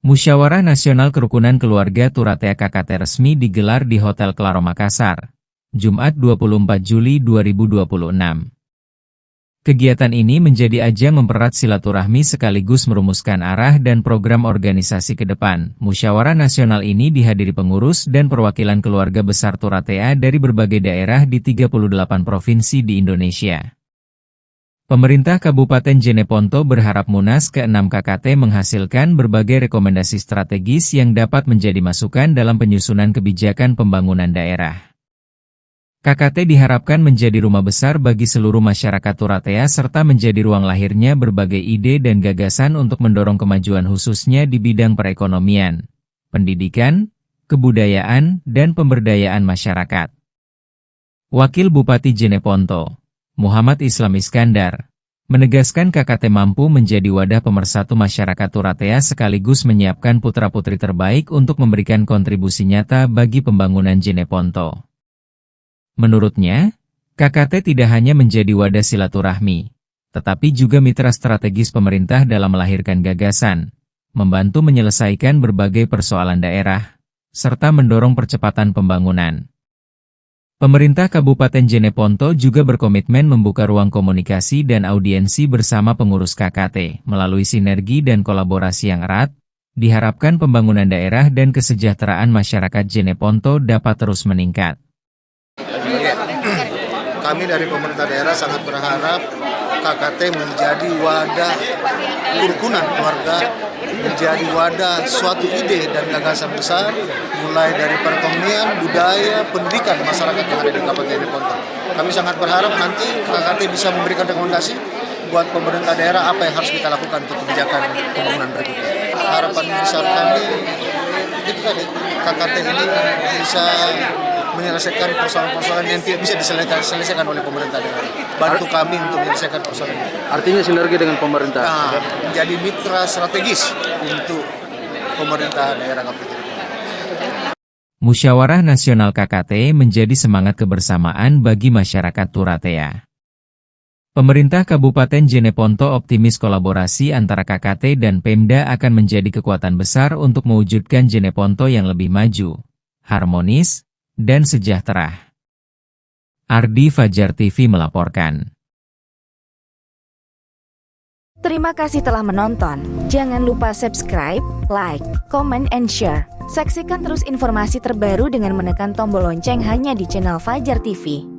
Musyawarah Nasional Kerukunan Keluarga Turatea KKT resmi digelar di Hotel Claro Makassar, Jumat 24 Juli 2026. Kegiatan ini menjadi ajang mempererat silaturahmi sekaligus merumuskan arah dan program organisasi ke depan. Musyawarah nasional ini dihadiri pengurus dan perwakilan keluarga besar Turatea dari berbagai daerah di 38 provinsi di Indonesia. Pemerintah Kabupaten Jeneponto berharap Munas ke-6 KKT menghasilkan berbagai rekomendasi strategis yang dapat menjadi masukan dalam penyusunan kebijakan pembangunan daerah. KKT diharapkan menjadi rumah besar bagi seluruh masyarakat Turatea serta menjadi ruang lahirnya berbagai ide dan gagasan untuk mendorong kemajuan khususnya di bidang perekonomian, pendidikan, kebudayaan, dan pemberdayaan masyarakat. Wakil Bupati Jeneponto, Muhammad Islam Iskandar, menegaskan KKT mampu menjadi wadah pemersatu masyarakat Turatea sekaligus menyiapkan putra-putri terbaik untuk memberikan kontribusi nyata bagi pembangunan Jeneponto. Menurutnya, KKT tidak hanya menjadi wadah silaturahmi, tetapi juga mitra strategis pemerintah dalam melahirkan gagasan, membantu menyelesaikan berbagai persoalan daerah, serta mendorong percepatan pembangunan. Pemerintah Kabupaten Jeneponto juga berkomitmen membuka ruang komunikasi dan audiensi bersama pengurus KKT. Melalui sinergi dan kolaborasi yang erat, diharapkan pembangunan daerah dan kesejahteraan masyarakat Jeneponto dapat terus meningkat. Kami dari pemerintah daerah sangat berharap KKT menjadi wadah kerukunan keluarga, menjadi wadah suatu ide dan gagasan besar, mulai dari perekonomian, budaya, pendidikan masyarakat yang ada di Kabupaten Jeneponto. Kami sangat berharap nanti KKT bisa memberikan rekomendasi buat pemerintah daerah apa yang harus kita lakukan untuk kebijakan pembangunan berikutnya. Harapan besar kami itu tadi, KKT ini bisa menyelesaikan persoalan-persoalan yang tidak bisa diselesaikan oleh pemerintah daerah. Bantu kami untuk menyelesaikan persoalan ini. Artinya sinergi dengan pemerintah? Nah, menjadi mitra strategis untuk pemerintah daerah Kabupaten Jeneponto. Musyawarah Nasional KKT menjadi semangat kebersamaan bagi masyarakat Turatea. Pemerintah Kabupaten Jeneponto optimis kolaborasi antara KKT dan Pemda akan menjadi kekuatan besar untuk mewujudkan Jeneponto yang lebih maju, harmonis, dan sejahtera. Ardi Fajar TV melaporkan. Terima kasih telah menonton. Jangan lupa subscribe, like, comment, and share. Saksikan terus informasi terbaru dengan menekan tombol lonceng hanya di channel Fajar TV.